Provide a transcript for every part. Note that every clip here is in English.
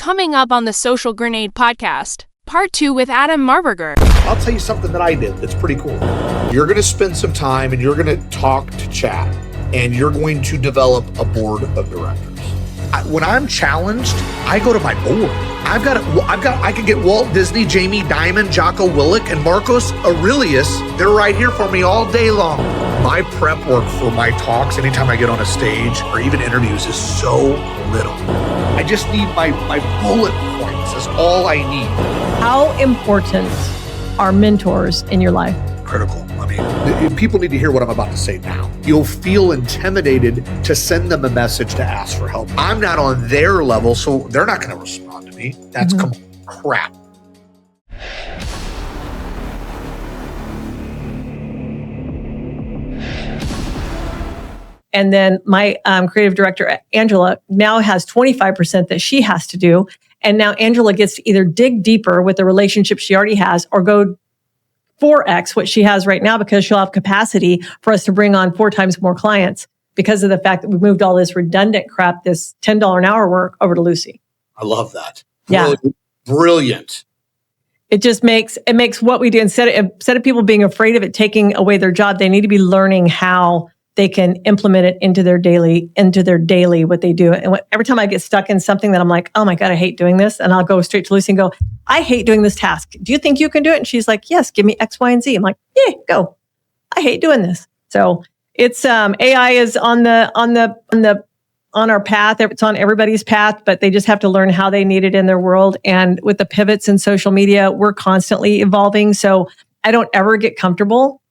Coming up on the Social Grenade podcast, part 2 with Adam Marburger. I'll tell you something that I did that's pretty cool. You're going to spend some time and you're going to talk to chat and you're going to develop a board of directors. When I'm challenged, I go to my board. I can get Walt Disney, Jamie Dimon, Jocko Willink, and Marcos Aurelius. They're right here for me all day long. My prep work for my talks, anytime I get on a stage or even interviews, is so little. I just need my bullet points. That's all I need. How important are mentors in your life? Critical. I mean, people need to hear what I'm about to say now. You'll feel intimidated to send them a message to ask for help. I'm not on their level, so they're not going to respond to me. That's crap. And then my creative director, Angela, now has 25% that she has to do. And now Angela gets to either dig deeper with the relationship she already has or go 4x what she has right now, because she'll have capacity for us to bring on 4 times more clients because of the fact that we moved all this redundant crap, this $10 an hour work, over to Lucy. I love that. Yeah. Brilliant. It just makes what we do, instead of people being afraid of it taking away their job, they need to be learning how they can implement it into their daily what they do. And every time I get stuck in something that I'm like, oh my God, I hate doing this. And I'll go straight to Lucy and go, I hate doing this task. Do you think you can do it? And she's like, yes, give me X, Y, and Z. I'm like, yeah, go. I hate doing this. So it's, AI is on our path. It's on everybody's path, but they just have to learn how they need it in their world. And with the pivots in social media, we're constantly evolving. So I don't ever get comfortable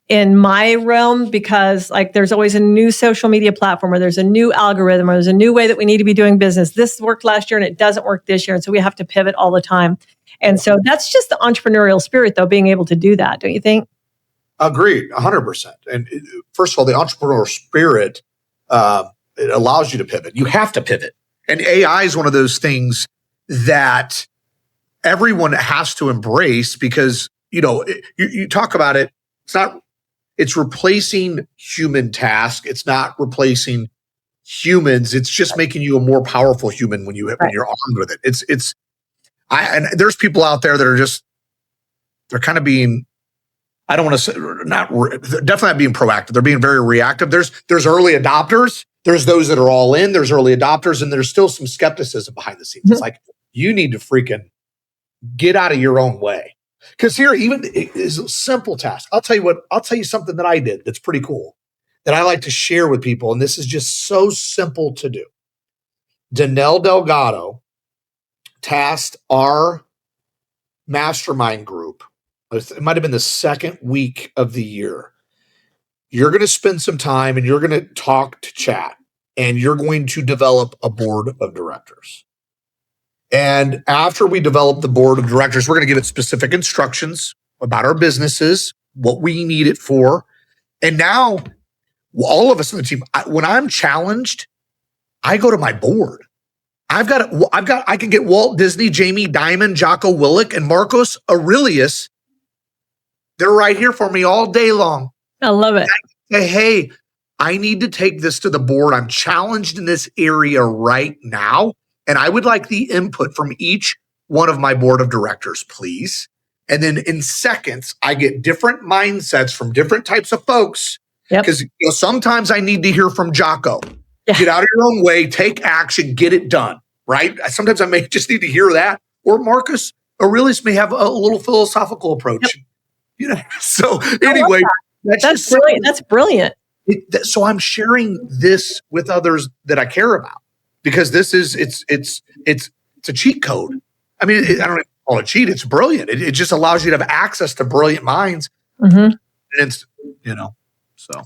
in my realm, because like there's always a new social media platform, or there's a new algorithm, or there's a new way that we need to be doing business. This worked last year and it doesn't work this year. And so we have to pivot all the time. And so that's just the entrepreneurial spirit, though, being able to do that. Don't you think? Agreed, 100%. And first of all, the entrepreneurial spirit, it allows you to pivot. You have to pivot. And AI is one of those things that everyone has to embrace, because, you talk about it, it's replacing human tasks. It's not replacing humans. It's just making you a more powerful human when you're armed with it. And there's people out there that are they're kind of being, I don't want to say, they're definitely not being proactive. They're being very reactive. There's early adopters. There's those that are all in. There's early adopters, and there's still some skepticism behind the scenes. It's like, you need to freaking get out of your own way. Because here, even it is a simple task. I'll tell you something that I did that's pretty cool, that I like to share with people. And this is just so simple to do. Danelle Delgado tasked our mastermind group. It might have been the second week of the year. You're going to spend some time and you're going to talk to chat, and you're going to develop a board of directors. And after we develop the board of directors, we're going to give it specific instructions about our businesses, what we need it for. And now all of us on the team, when I'm challenged, I go to my board. I can get Walt Disney, Jamie Dimon, Jocko Willink, and Marcos Aurelius. They're right here for me all day long. I love it. I say, hey, I need to take this to the board. I'm challenged in this area right now, and I would like the input from each one of my board of directors, please. And then in seconds, I get different mindsets from different types of folks. Because sometimes I need to hear from Jocko. Yeah. Get out of your own way, take action, get it done, right? Sometimes I may just need to hear that. Or Marcus Aurelius may have a little philosophical approach. So anyway. That's brilliant. That's brilliant. So I'm sharing this with others that I care about, because this is it's a cheat code. I mean, I don't even call it cheat. It's brilliant. It just allows you to have access to brilliant minds. Mm-hmm. And it's so.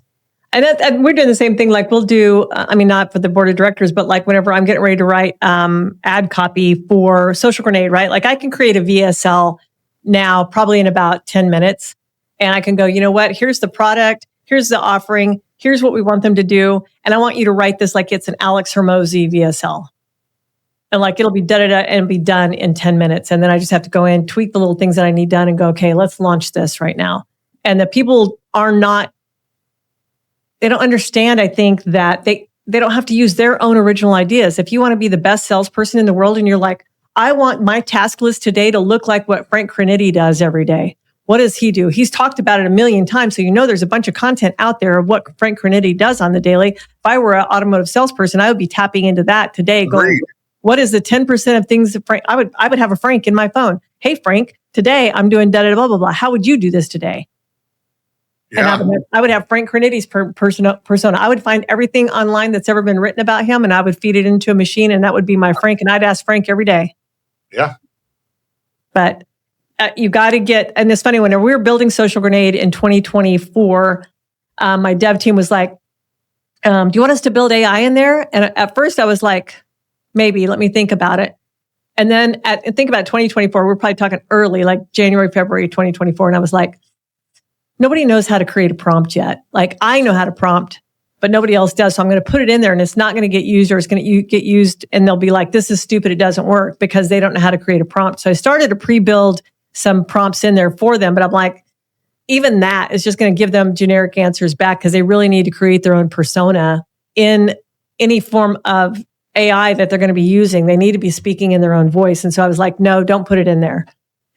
And we're doing the same thing. Like we'll do, not for the board of directors, but like whenever I'm getting ready to write ad copy for Social Grenade, right? Like I can create a VSL now probably in about 10 minutes. And I can go, you know what? Here's the product. Here's the offering. Here's what we want them to do. And I want you to write this like it's an Alex Hormozy VSL. And like it'll be and be done in 10 minutes. And then I just have to go in, tweak the little things that I need done and go, okay, let's launch this right now. And the people they don't understand, I think, that they don't have to use their own original ideas. If you want to be the best salesperson in the world and you're like, I want my task list today to look like what Frank Crinitti does every day. What does he do? He's talked about it a million times. So there's a bunch of content out there of what Frank Crinitti does on the daily. If I were an automotive salesperson, I would be tapping into that today going, what is the 10% of things that Frank, I would have a Frank in my phone. Hey, Frank, today I'm doing da da blah, blah, blah. How would you do this today? Yeah. And I would have Frank Crinitti's persona. I would find everything online that's ever been written about him and I would feed it into a machine and that would be my Frank. And I'd ask Frank every day. Yeah. But you got to get, and it's funny, when we were building Social Grenade in 2024, my dev team was like, do you want us to build AI in there? And at first I was like, maybe, let me think about it. And then think about 2024, we're probably talking early, like January, February 2024. And I was like, nobody knows how to create a prompt yet. Like I know how to prompt, but nobody else does. So I'm going to put it in there and it's not going to get used, or it's going to get used and they'll be like, this is stupid. It doesn't work because they don't know how to create a prompt. So I started to pre-build some prompts in there for them, but I'm like, even that is just going to give them generic answers back because they really need to create their own persona in any form of AI that they're going to be using. They need to be speaking in their own voice. And so I was like, no, don't put it in there.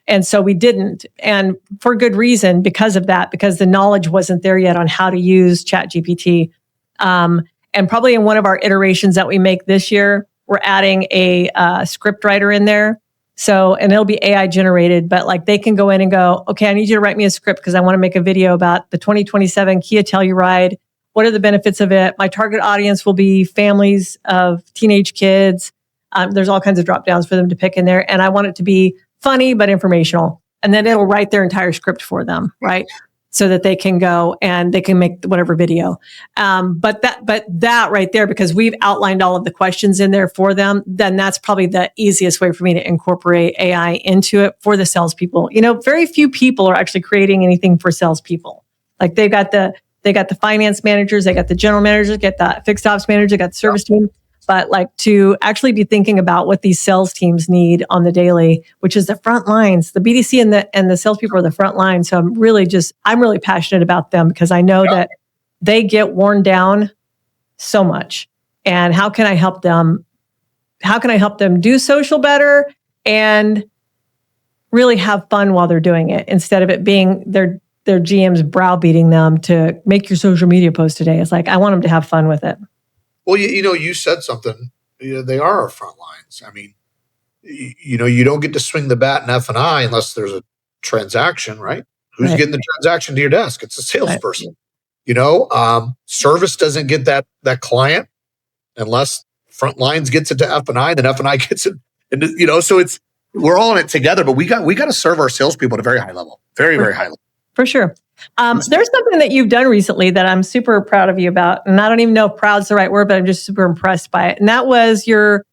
And so we didn't. And for good reason, because of that, because the knowledge wasn't there yet on how to use ChatGPT. And probably in one of our iterations that we make this year, we're adding a script writer in there. So, and it'll be AI generated, but like they can go in and go, okay, I need you to write me a script because I want to make a video about the 2027 Kia Telluride. What are the benefits of it? My target audience will be families of teenage kids. There's all kinds of drop downs for them to pick in there. And I want it to be funny, but informational. And then it'll write their entire script for them, right? So that they can go and they can make whatever video. But that right there, because we've outlined all of the questions in there for them, then that's probably the easiest way for me to incorporate AI into it for the salespeople. Very few people are actually creating anything for salespeople. Like they got the finance managers, they got the general managers, they got the fixed ops manager, they got the service team. But like to actually be thinking about what these sales teams need on the daily, which is the front lines, the BDC and the salespeople are the front line. So I'm really passionate about them because I know that they get worn down so much. And how can I help them? How can I help them do social better and really have fun while they're doing it instead of it being their GM's browbeating them to make your social media post today? It's like, I want them to have fun with it. Well, you said something. They are our front lines. I mean, you don't get to swing the bat in F&I unless there's a transaction, right? Who's getting the transaction to your desk? It's a salesperson. Right. Service doesn't get that client unless front lines gets it to F&I, then F&I gets it. And so we're all in it together. But we got to serve our salespeople at a very high level, very very high level. For sure. There's something that you've done recently that I'm super proud of you about. And I don't even know if proud's the right word, but I'm just super impressed by it. And that was your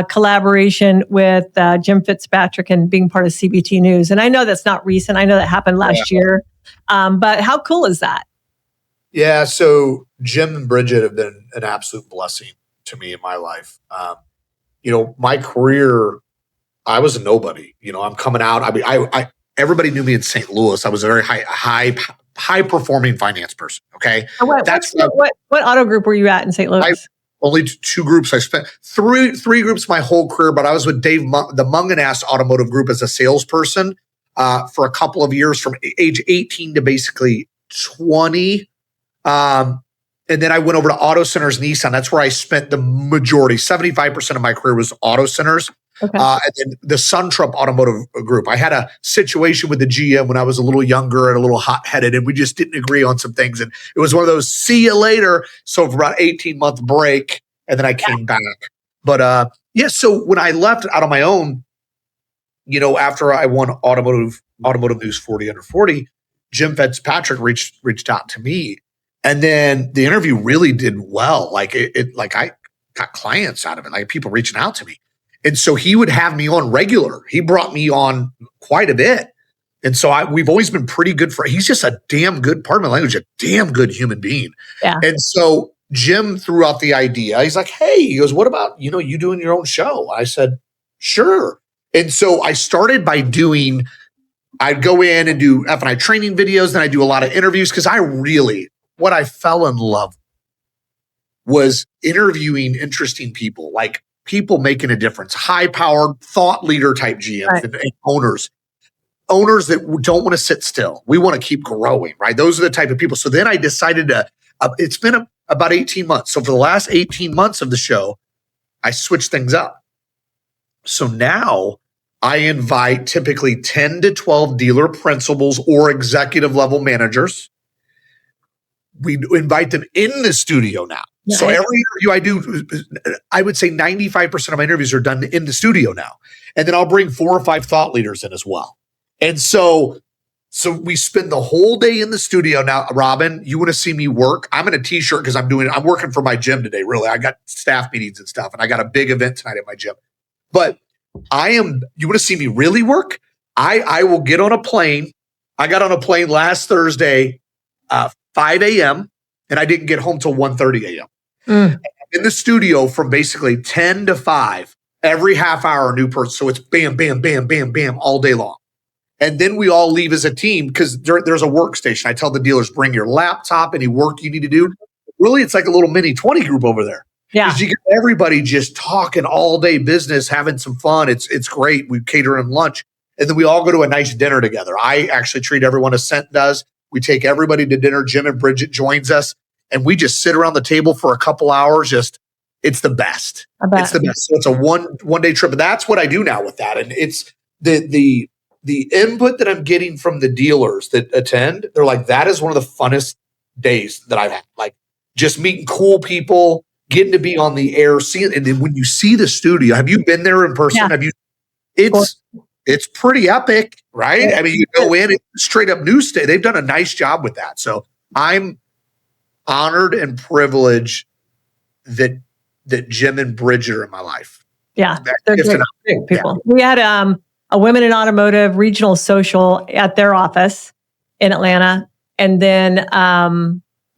collaboration with Jim Fitzpatrick and being part of CBT News. And I know that's not recent. I know that happened last year. But how cool is that? Yeah. So Jim and Bridget have been an absolute blessing to me in my life. My career, I was a nobody. I'm coming out. I mean, everybody knew me in St. Louis. I was a very high performing finance person. Okay. What auto group were you at in St. Louis? Only two groups. I spent three groups my whole career, but I was with Dave, the Mungan-Ass Automotive Group as a salesperson for a couple of years from age 18 to basically 20. And then I went over to Auto Centers Nissan. That's where I spent the majority. 75% of my career was Auto Centers. Okay. And then the SunTrump Automotive Group. I had a situation with the GM when I was a little younger and a little hot-headed, and we just didn't agree on some things. And it was one of those, see you later. So for about 18-month break, and then I came back. But so when I left out on my own, after I won Automotive News 40 Under 40, Jim Fitzpatrick reached out to me. And then the interview really did well. Like I got clients out of it, like people reaching out to me. And so he would have me on regular. He brought me on quite a bit. And so we've always been pretty good he's just a damn good, pardon my language, a damn good human being. Yeah. And so Jim threw out the idea. He's like, hey, he goes, what about, you doing your own show? I said, sure. And so I started by I'd go in and do F&I training videos. Then I do a lot of interviews because what I fell in love was interviewing interesting people, like people making a difference, high-powered thought leader type GMs and owners that don't want to sit still. We want to keep growing, right? Those are the type of people. So then I decided to, it's been about 18 months. So for the last 18 months of the show, I switched things up. So now I invite typically 10 to 12 dealer principals or executive level managers. We invite them in the studio now. Nice. So every interview I do, I would say 95% of my interviews are done in the studio now. And then I'll bring 4 or 5 thought leaders in as well. And so we spend the whole day in the studio now. Robin, you want to see me work? I'm in a t-shirt because I'm working for my gym today. Really, I got staff meetings and stuff, and I got a big event tonight at my gym. But you want to see me really work? I will get on a plane. I got on a plane last Thursday, 5 a.m., and I didn't get home till 1:30 a.m. In the studio from basically 10 to 5, every half hour, a new person. So it's bam, bam, bam, bam, bam, all day long. And then we all leave as a team because there's a workstation. I tell the dealers, bring your laptop, any work you need to do. Really, it's like a little mini 20 group over there. Yeah. Because you get everybody just talking all day business, having some fun. It's great. We cater in lunch. And then we all go to a nice dinner together. I actually treat everyone as Scent does. We take everybody to dinner. Jim and Bridget joins us. And we just sit around the table for a couple hours. It's the best. It's the best. So it's a one day trip. And that's what I do now with that. And it's the input that I'm getting from the dealers that attend. They're like, that is one of the funnest days that I've had. Like just meeting cool people, getting to be on the air, seeing. And then when you see the studio, have you been there in person? Yeah. It's pretty epic, right? Yeah. I mean, you go in, it's straight up news day. They've done a nice job with that. So I'm honored and privileged that Jim and Bridget are in my life. Yeah, they're great people. Yeah. We had a Women in Automotive regional social at their office in Atlanta, and then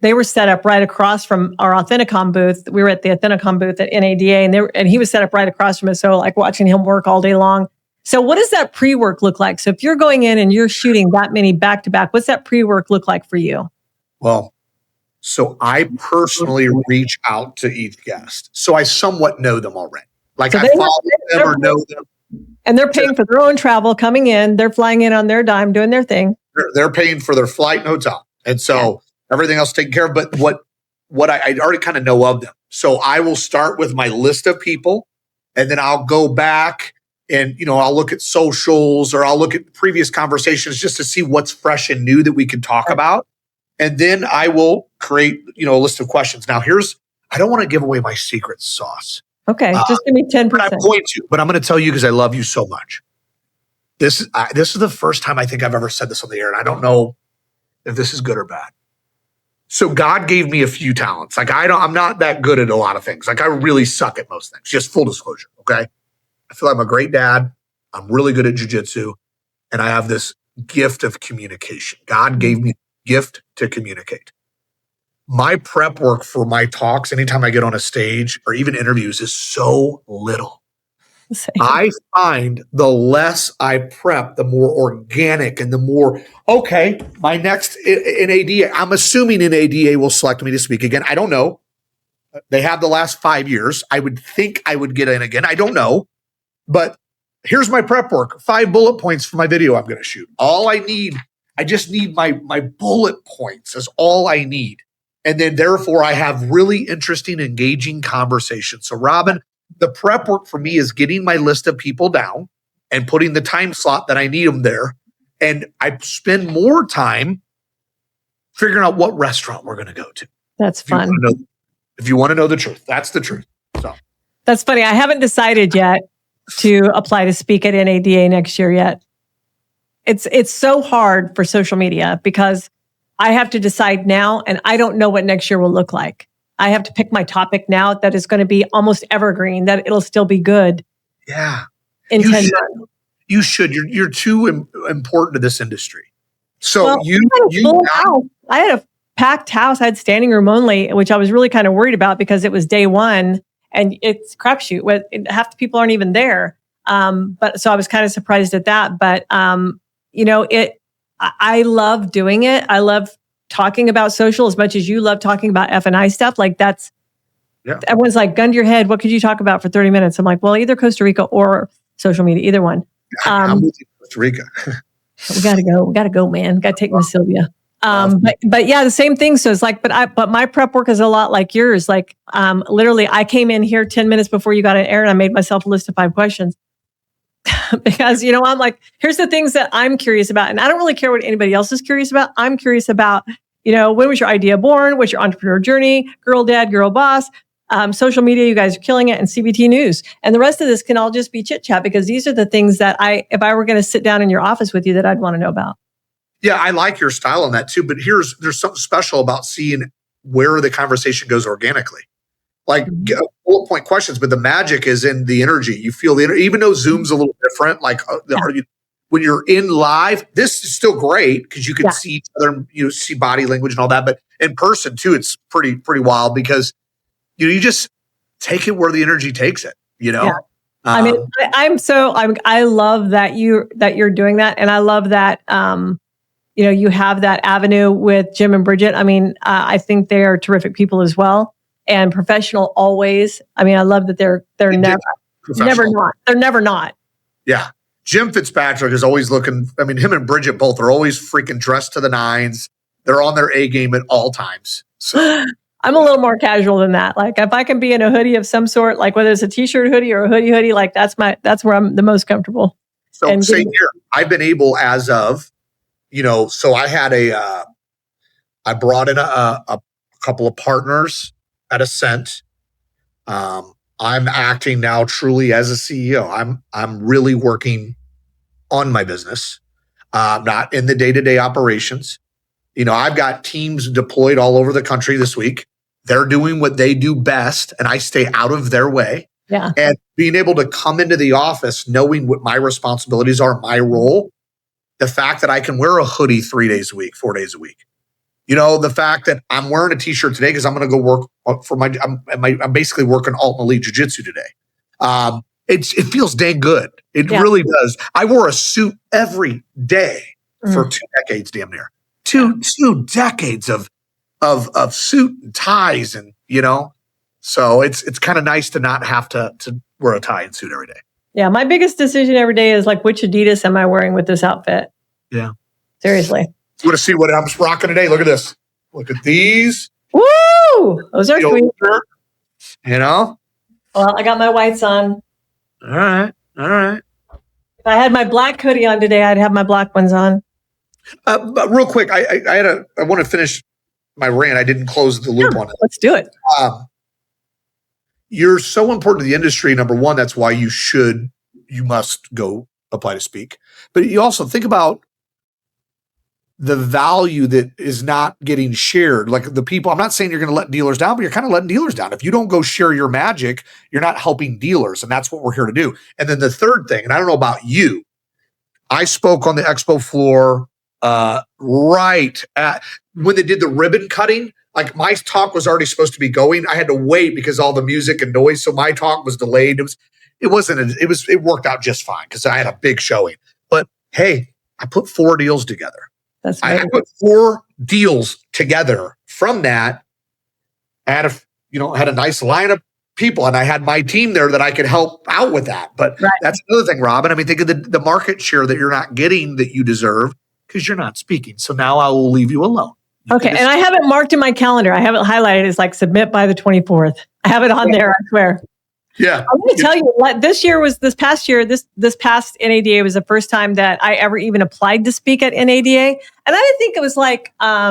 they were set up right across from our Authenticom booth. We were at the Authenticom booth at NADA, and he was set up right across from us. So like watching him work all day long. So what does that pre-work look like? So if you're going in and you're shooting that many back to back, what's that pre-work look like for you? Well, so I personally reach out to each guest. So I somewhat know them already. Like so I follow them or know them. And they're paying for their own travel coming in. They're flying in on their dime, doing their thing. They're paying for their flight and hotel. And so everything else taken care of. But what I already kind of know of them. So I will start with my list of people, and then I'll go back and, I'll look at socials or I'll look at previous conversations just to see what's fresh and new that we can talk about. And then I will create, a list of questions. Now I don't want to give away my secret sauce. Okay, just give me 10%. But I'm going to. But I'm going to tell you because I love you so much. This is the first time I think I've ever said this on the air, and I don't know if this is good or bad. So God gave me a few talents. Like I'm not that good at a lot of things. Like I really suck at most things. Just full disclosure, okay? I feel like I'm a great dad. I'm really good at jiu-jitsu, and I have this gift of communication. God gave me the gift to communicate. My prep work for my talks, anytime I get on a stage or even interviews, is so little. Same. I find the less I prep, the more organic and the more, okay, my next NADA, I'm assuming NADA will select me to speak again. I don't know. They have the last 5 years. I would think I would get in again. I don't know. But here's my prep work. 5 bullet points for my video I'm going to shoot. I just need my bullet points is all I need. And then therefore I have really interesting, engaging conversations. So Robin, the prep work for me is getting my list of people down and putting the time slot that I need them there. And I spend more time figuring out what restaurant we're going to go to. That's fun. If you want to know the truth, that's the truth. So that's funny. I haven't decided yet to apply to speak at NADA next year yet. It's so hard for social media because I have to decide now, and I don't know what next year will look like. I have to pick my topic now that is going to be almost evergreen, that it'll still be good. Yeah. In 10 months. You should. You're too important to this industry. So I had a packed house. I had standing room only, which I was really kind of worried about because it was day one and it's crapshoot. Half the people aren't even there. But so I was kind of surprised at that. But I love doing it. I love talking about social as much as you love talking about F&I stuff. Like that's Yeah. Everyone's like, gun to your head. What could you talk about for 30 minutes? I'm like, well, either Costa Rica or social media, either one. I'm with you, Costa Rica. We gotta go, man. Gotta take Miss Sylvia. But yeah, the same thing. So it's like, but my prep work is a lot like yours. Like, literally I came in here 10 minutes before you got on air and I made myself a list of 5 questions because, I'm like, here's the things that I'm curious about. And I don't really care what anybody else is curious about. I'm curious about, when was your idea born? What's your entrepreneur journey? Girl, dad, girl, boss, social media, you guys are killing it, and CBT news. And the rest of this can all just be chit chat because these are the things that if I were going to sit down in your office with you, that I'd want to know about. Yeah, I like your style on that too. But there's something special about seeing where the conversation goes organically. Like bullet point questions, but the magic is in the energy. You feel the energy, even though Zoom's a little different. Like when you're in live, this is still great because you can see each other, see body language and all that. But in person too, it's pretty wild because you just take it where the energy takes it. Yeah. I mean, I love that you're doing that, and I love that. You have that avenue with Jim and Bridget. I mean, I think they are terrific people as well, and professional always. I mean, I love that they're never not. Yeah. Jim Fitzpatrick is always looking. I mean, him and Bridget both are always freaking dressed to the nines. They're on their A game at all times. So I'm a little more casual than that. Like if I can be in a hoodie of some sort, like whether it's a t-shirt hoodie or a hoodie, like that's where I'm the most comfortable. So same here. I've been able as of, so I had I brought in a couple of partners at Ascent. I'm acting now truly as a CEO. I'm really working on my business, not in the day-to-day operations. I've got teams deployed all over the country this week. They're doing what they do best, and I stay out of their way. Yeah. And being able to come into the office knowing what my responsibilities are, my role, the fact that I can wear a hoodie 3 days a week, 4 days a week. The fact that I'm wearing a t-shirt today because I'm going to go work for I'm basically working alt elite jiu-jitsu today. It feels dang good. It really does. I wore a suit every day for 2 decades, damn near. Two decades of suit and ties, and so it's kind of nice to not have to wear a tie and suit every day. Yeah, my biggest decision every day is like, which Adidas am I wearing with this outfit? Yeah, seriously. You want to see what I'm rocking today? Look at this. Look at these. Woo! Those are sweet. Well, I got my whites on. All right. If I had my black hoodie on today, I'd have my black ones on. But real quick, I want to finish my rant. I didn't close the loop on it. Let's do it. You're so important to the industry. Number one, that's why you must go apply to speak. But you also think about the value that is not getting shared. Like the people, I'm not saying you're going to let dealers down, but you're kind of letting dealers down. If you don't go share your magic, you're not helping dealers. And that's what we're here to do. And then the third thing, and I don't know about you, I spoke on the expo floor right at when they did the ribbon cutting. Like my talk was already supposed to be going. I had to wait because all the music and noise. So my talk was delayed. It worked out just fine because I had a big showing. But hey, I put 4 deals together. That's right. I put 4 deals together from that. I had a nice line of people, and I had my team there that I could help out with that. But that's another thing, Robin. I mean, think of the market share that you're not getting that you deserve because you're not speaking. So now I will leave you alone. Okay. And I have it marked in my calendar. I have it highlighted. It's like submit by the 24th. I have it on there, I swear. Yeah. I'm going to tell you, this past NADA was the first time that I ever even applied to speak at NADA. And I didn't think it was like, I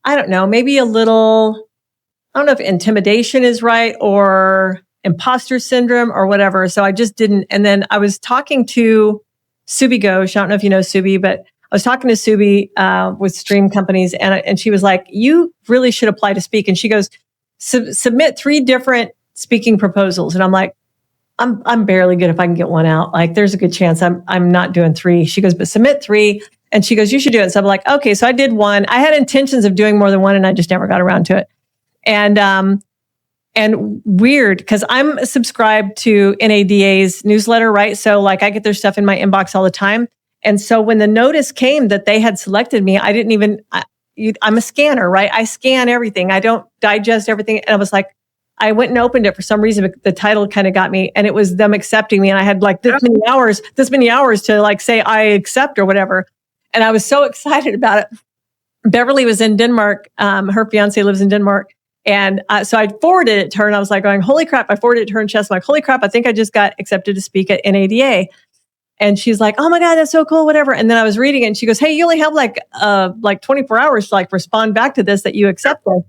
don't know, maybe a little, I don't know if intimidation is right or imposter syndrome or whatever. So I just didn't. And then I was talking to Subi Ghosh. I don't know if you know Subi, but I was talking to Subi with Stream Companies, and she was like, you really should apply to speak. And she goes, submit 3 different speaking proposals. And I'm like, I'm barely good if I can get one out. Like there's a good chance I'm not doing 3. She goes, but submit 3. And she goes, you should do it. So I'm like, okay. So I did 1. I had intentions of doing more than 1 and I just never got around to it. And weird because I'm subscribed to NADA's newsletter, right? So like I get their stuff in my inbox all the time. And so when the notice came that they had selected me, I didn't even, I'm a scanner, right? I scan everything. I don't digest everything. And I was like, I went and opened it for some reason. But the title kind of got me, and it was them accepting me. And I had like this many hours to like say I accept or whatever. And I was so excited about it. Beverly was in Denmark. Her fiance lives in Denmark. And so I forwarded it to her, and I was like going, holy crap. I forwarded it to her, and she was like, holy crap, I think I just got accepted to speak at NADA. And she's like, oh my God, that's so cool, whatever. And then I was reading it, and she goes, hey, you only have like 24 hours to like respond back to this that you accepted.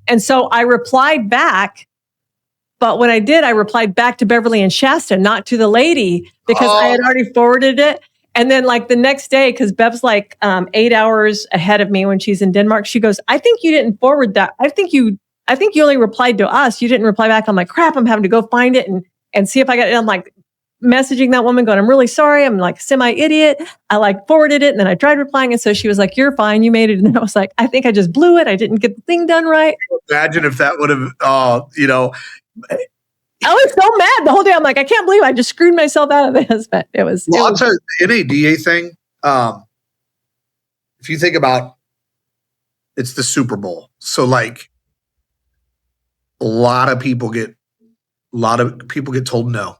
And so I replied back. But when I did, I replied back to Beverly and Shasta, not to the lady, because I had already forwarded it. And then like the next day, because Bev's like 8 hours ahead of me when she's in Denmark, she goes, I think you didn't forward that. I think you only replied to us. You didn't reply back. I'm like, crap, I'm having to go find it and see if I got it. I'm like messaging that woman going, I'm really sorry. I'm like semi-idiot. I like forwarded it. And then I tried replying. And so she was like, you're fine. You made it. And then I was like, I think I just blew it. I didn't get the thing done right. Imagine if that would have, I was so mad the whole day. I'm like, I can't believe I just screwed myself out of this. But it was. I'll tell you, the NADA thing, if you think about, it's the Super Bowl. So like a lot of people get told no.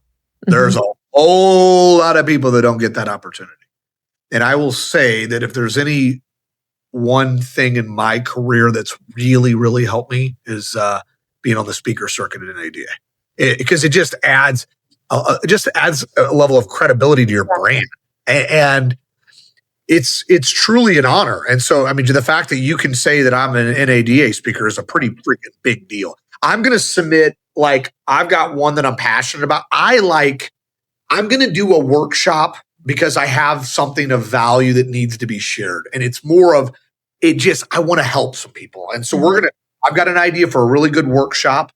There's a whole lot of people that don't get that opportunity. And I will say that if there's any one thing in my career that's really, really helped me is being on the speaker circuit at NADA. Because it just adds a level of credibility to your brand. And it's truly an honor. And so, I mean, the fact that you can say that I'm an NADA speaker is a pretty freaking big deal. I'm going to submit, like, I've got one that I'm passionate about. I'm going to do a workshop because I have something of value that needs to be shared. And it's more of I want to help some people. And so I've got an idea for a really good workshop.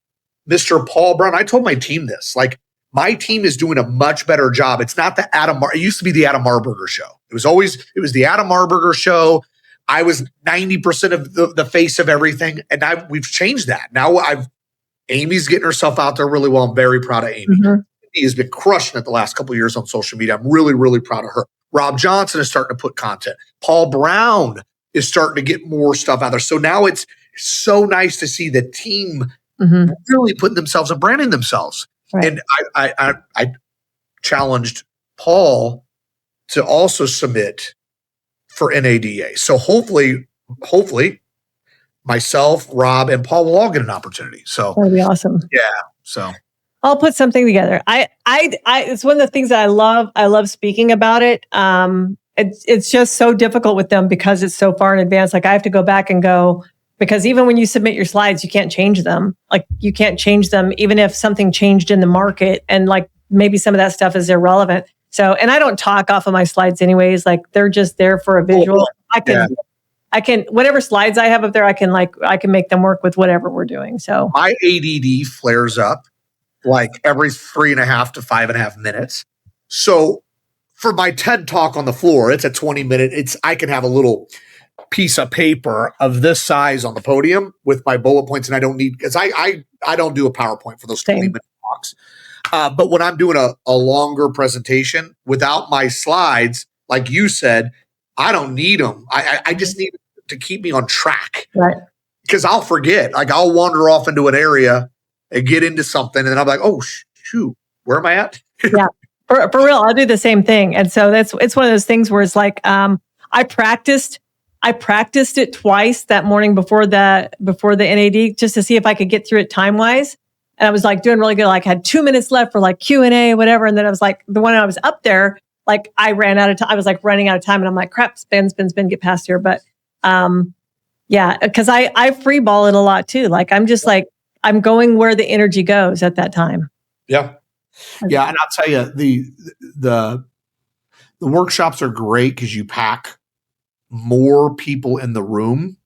Mr. Paul Brown, I told my team this, like, my team is doing a much better job. It's not the it used to be the Adam Marburger show. It was the Adam Marburger show. I was 90% of the face of everything. And we've changed that. Now Amy's getting herself out there really well. I'm very proud of Amy. Mm-hmm. She has been crushing it the last couple of years on social media. I'm really, really proud of her. Rob Johnson is starting to put content. Paul Brown is starting to get more stuff out there. So now it's so nice to see the team really putting themselves and branding themselves. Right. And I challenged Paul to also submit for NADA. So hopefully myself, Rob, and Paul will all get an opportunity. So that'd be awesome. Yeah. So I'll put something together. It's one of the things that I love. I love speaking about it. It's just so difficult with them because it's so far in advance. Like I have to go back and go, because even when you submit your slides, you can't change them. Like you can't change them, even if something changed in the market and like maybe some of that stuff is irrelevant. So, and I don't talk off of my slides anyways. Like they're just there for a visual. I can, whatever slides I have up there, I can make them work with whatever we're doing. So my ADD flares up like every 3.5 to 5.5 minutes. So for my TED talk on the floor, it's a 20-minute. I can have a little piece of paper of this size on the podium with my bullet points, and I don't need, because I don't do a PowerPoint for those 20-minute talks. But when I'm doing a longer presentation without my slides, like you said, I don't need them. I just need to keep me on track, right? Because I'll forget. Like I'll wander off into an area and get into something, and then I'm like, oh shoot, where am I at? Yeah, for real, I'll do the same thing. And so it's one of those things where it's like I practiced it twice that morning before the NAD just to see if I could get through it time wise. And I was like doing really good. Like had 2 minutes left for like Q&A, whatever. And then I was like, the one I was up there, like I ran out of time. I was like running out of time, and I'm like, crap, spin, get past here. But yeah, because I free ball it a lot too. Like I'm just like, I'm going where the energy goes at that time. Yeah. Yeah. And I'll tell you, the workshops are great because you pack more people in the room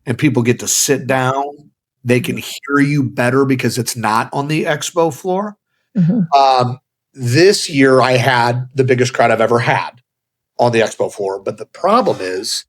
and people get to sit down. They can hear you better because it's not on the expo floor. Mm-hmm. This year I had the biggest crowd I've ever had on the expo floor, but the problem is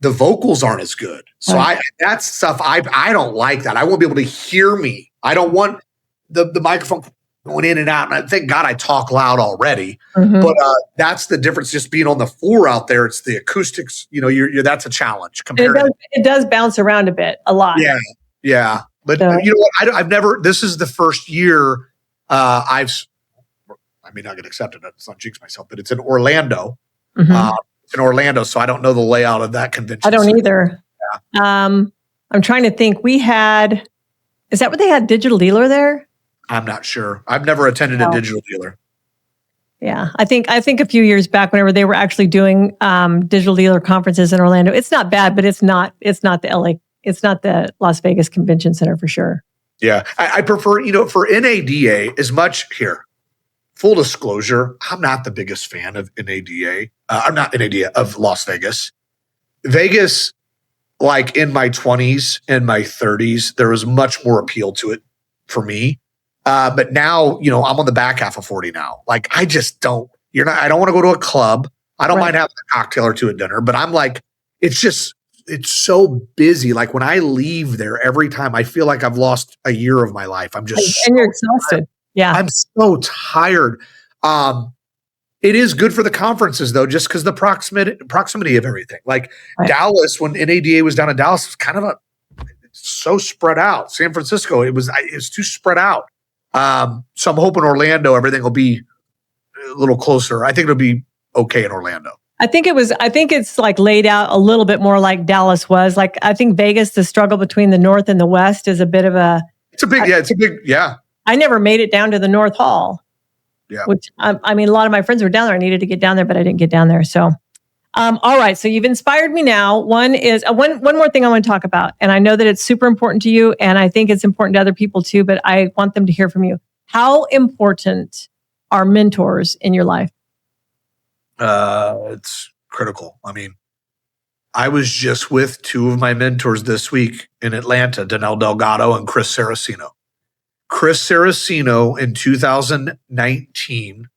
the vocals aren't as good. So that's stuff I don't like that. I won't be able to hear me. I don't want the microphone going in and out. And thank God I talk loud already. Mm-hmm. But that's the difference. Just being on the floor out there, it's the acoustics. You know, that's a challenge. Compared it does bounce around a lot. Yeah. But So, you know what? I've never. This is the first year I may not get accepted. Let's not jinx myself, but it's in Orlando. mhm. So I don't know the layout of that convention. I don't center. either. I'm trying to think. Is that what they had, Digital Dealer there? I'm not sure. I've never attended a No. digital dealer. Yeah, I think a few years back, whenever they were actually doing Digital Dealer conferences in Orlando, it's not bad, but it's not the LA, it's not the Las Vegas Convention Center for sure. Yeah, I prefer, for NADA as much here. Full disclosure, I'm not the biggest fan of NADA. I'm not NADA of Las Vegas. Vegas, like in my 20s and my 30s, there was much more appeal to it for me. But now, I'm on the back half of 40 now. Like, I just don't, I don't want to go to a club. I don't mind having a cocktail or two at dinner, but I'm like, it's so busy. Like when I leave there every time, I feel like I've lost a year of my life. I'm just, and you're exhausted. Tired. Yeah. I'm so tired. It is good for the conferences though, just because the proximity of everything. Like Dallas, when NADA was down in Dallas, it was kind of so spread out. San Francisco, it was too spread out. So I'm hoping Orlando, everything will be a little closer. I think it'll be okay in Orlando. I think it's like laid out a little bit more like Dallas was. Like, I think Vegas, the struggle between the North and the West is a bit of a. It's a big. I never made it down to the North Hall. Yeah. Which, I mean, a lot of my friends were down there. I needed to get down there, but I didn't get down there. So, all right. So you've inspired me now. One is one more thing I want to talk about. And I know that it's super important to you. And I think it's important to other people too, but I want them to hear from you. How important are mentors in your life? It's critical. I mean, I was just with two of my mentors this week in Atlanta, Danelle Delgado and Chris Saraceno. Chris Saraceno in 2019,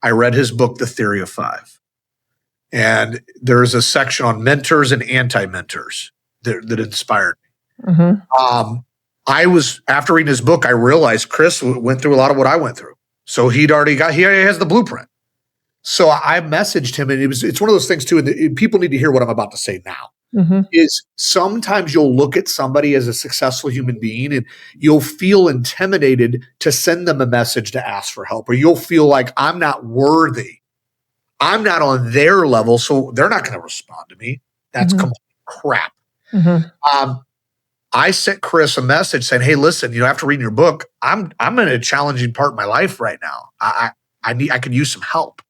I read his book, The Theory of Five. And there's a section on mentors and anti-mentors that inspired me. Mm-hmm. After reading his book, I realized Chris went through a lot of what I went through. So he already has the blueprint. So I messaged him, and it's one of those things too, and people need to hear what I'm about to say now. Mm-hmm. Is sometimes you'll look at somebody as a successful human being and you'll feel intimidated to send them a message to ask for help, or you'll feel like I'm not worthy. I'm not on their level, so they're not going to respond to me. That's complete crap. Mm-hmm. I sent Chris a message saying, "Hey, listen, after reading your book, I'm in a challenging part of my life right now. I could use some help."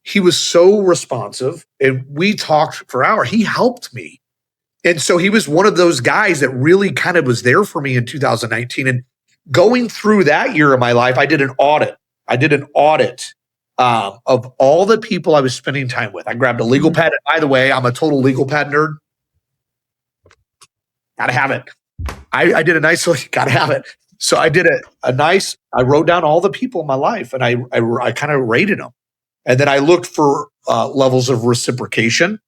He was so responsive, and we talked for hours. He helped me. And so he was one of those guys that really kind of was there for me in 2019. And going through that year of my life, I did an audit. Of all the people I was spending time with. I grabbed a legal pad. By the way, I'm a total legal pad nerd. Gotta have it. I did a nice, gotta have it. So I did I wrote down all the people in my life, and I kind of rated them. And then I looked for levels of reciprocation.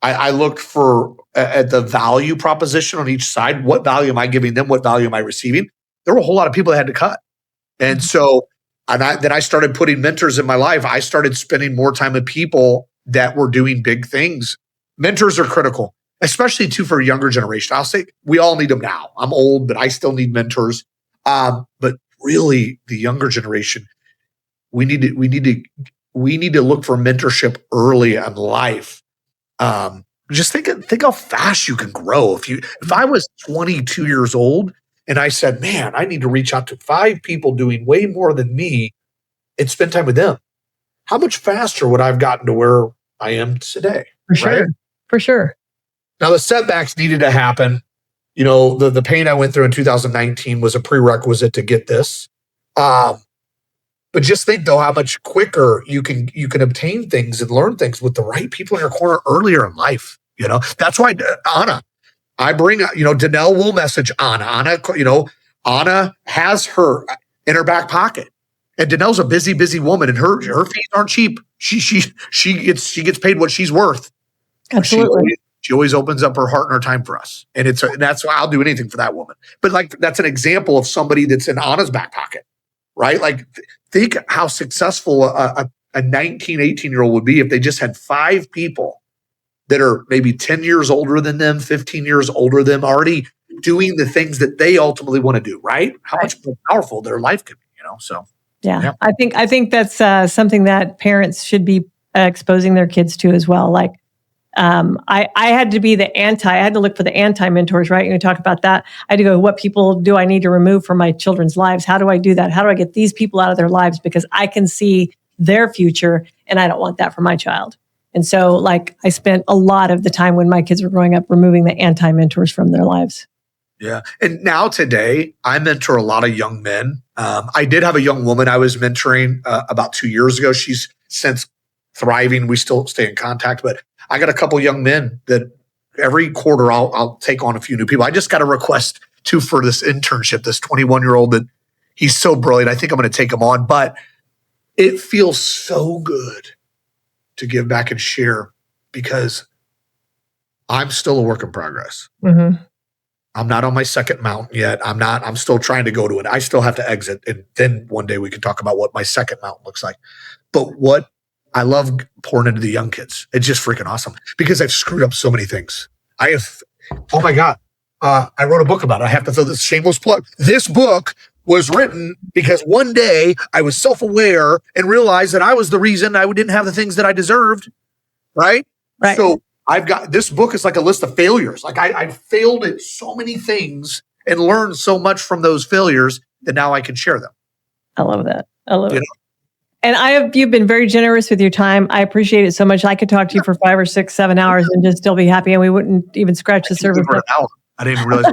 I looked for at the value proposition on each side. What value am I giving them? What value am I receiving? There were a whole lot of people that had to cut. And so then I started putting mentors in my life. I started spending more time with people that were doing big things. Mentors are critical, especially too for a younger generation. I'll say we all need them now. I'm old, but I still need mentors. But really, the younger generation, we need to look for mentorship early in life. Just think how fast you can grow. If I was 22 years old and I said, man, I need to reach out to 5 people doing way more than me and spend time with them, how much faster would I have gotten to where I am today? For sure. Right? For sure. Now the setbacks needed to happen. The pain I went through in 2019 was a prerequisite to get this. But just think though how much quicker you can obtain things and learn things with the right people in your corner earlier in life. That's why Anna, I bring Danelle will message Anna. Anna has her in her back pocket, and Danelle's a busy woman, and her fees aren't cheap. She gets paid what she's worth. Absolutely. She always opens up her heart and her time for us, and that's why I'll do anything for that woman. But that's an example of somebody that's in Anna's back pocket. Right? Like, think how successful a 19, 18-year-old would be if they just had 5 people that are maybe 10 years older than them, 15 years older than them, already doing the things that they ultimately want to do, right? How much more powerful their life can be, So yeah. I think that's something that parents should be exposing their kids to as well. Like, I had to be I had to look for the anti-mentors, right? You talk about that. I had to go, what people do I need to remove from my children's lives? How do I do that? How do I get these people out of their lives? Because I can see their future and I don't want that for my child. And so like I spent a lot of the time when my kids were growing up removing the anti-mentors from their lives. Yeah. And now today, I mentor a lot of young men. I did have a young woman I was mentoring about 2 years ago. She's since thriving. We still stay in contact, but I got a couple young men that every quarter I'll take on a few new people. I just got a request too for this internship, this 21-year-old that he's so brilliant. I think I'm going to take him on, but it feels so good to give back and share because I'm still a work in progress. Mm-hmm. I'm not on my second mountain yet. I'm still trying to go to it. I still have to exit. And then one day we can talk about what my second mountain looks like. But what I love pouring into the young kids. It's just freaking awesome because I've screwed up so many things. Oh my God. I wrote a book about it. I have to throw this shameless plug. This book was written because one day I was self-aware and realized that I was the reason I didn't have the things that I deserved. Right. So I've got this book is like a list of failures. Like I failed at so many things and learned so much from those failures that now I can share them. I love that. I love it. And you've been very generous with your time. I appreciate it so much. I could talk to you for 5 or 6, 7 hours and just still be happy. And we wouldn't even scratch the surface. I didn't even realize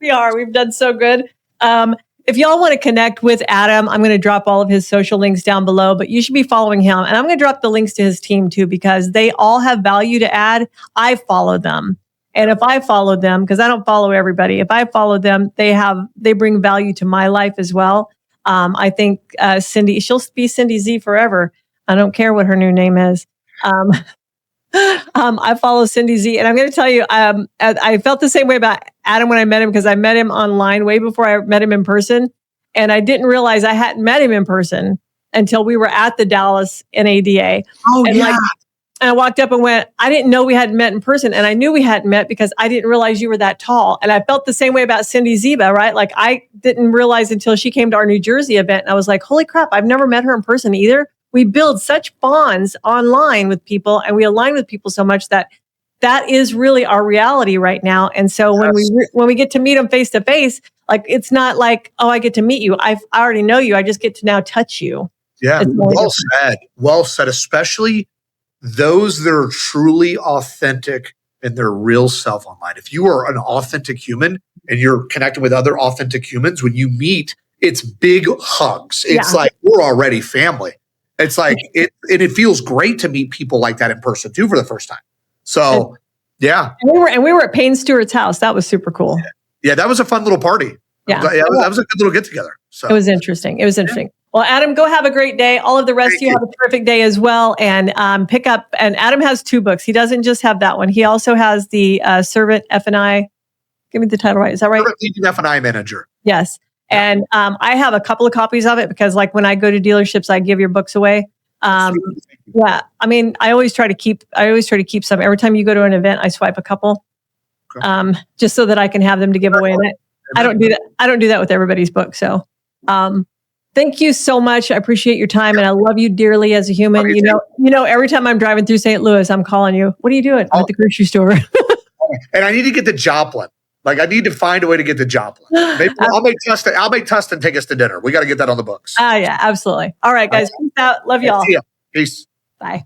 we are. We've done so good. If y'all want to connect with Adam, I'm going to drop all of his social links down below, but you should be following him. And I'm going to drop the links to his team too, because they all have value to add. I follow them. And if I follow them, because I don't follow everybody, if I follow them, they bring value to my life as well. I think Cindy, she'll be Cindy Z forever. I don't care what her new name is. I follow Cindy Z, and I'm going to tell you, I felt the same way about Adam when I met him because I met him online way before I met him in person, and I didn't realize I hadn't met him in person until we were at the Dallas NADA. Oh, and and I walked up and went, I didn't know we hadn't met in person, and I knew we hadn't met because I didn't realize you were that tall. And I felt the same way about Cindy Ziba, right? Like I didn't realize until she came to our New Jersey event, and I was like, holy crap, I've never met her in person either. We build such bonds online with people and we align with people so much that is really our reality right now. And so when we get to meet them face to face, like, it's not like, oh, I get to meet you. I already know you. I just get to now touch you. Yeah. Well said, especially those that are truly authentic in their real self online. If you are an authentic human and you're connecting with other authentic humans, when you meet, it's big hugs. It's like, we're already family. It's like it feels great to meet people like that in person too for the first time. So, yeah. And we were at Payne Stewart's house. That was super cool. Yeah, that was a fun little party. Yeah, that was a good little get together. So it was interesting. Well, Adam, go have a great day. All of the rest of you have a terrific day as well. And pick up. And Adam has 2 books. He doesn't just have that one. He also has the Servant F&I. Give me the title right. Is that right? Servant F&I Manager. Yes. And I have a couple of copies of it because, like, when I go to dealerships, I give your books away. Yeah, I mean, I always try to keep some. Every time you go to an event, I swipe a couple, just so that I can have them to give away. And I don't do that. I don't do that with everybody's book. So, thank you so much. I appreciate your time, and I love you dearly as a human. You know, every time I'm driving through St. Louis, I'm calling you. What are you doing? I'm at the grocery store. And I need to get the Joplin. Like, I need to find a way to get the Joplin. Maybe I'll make Tustin take us to dinner. We got to get that on the books. Yeah, absolutely. All right, guys. Peace out. Love y'all. See ya. Peace. Bye.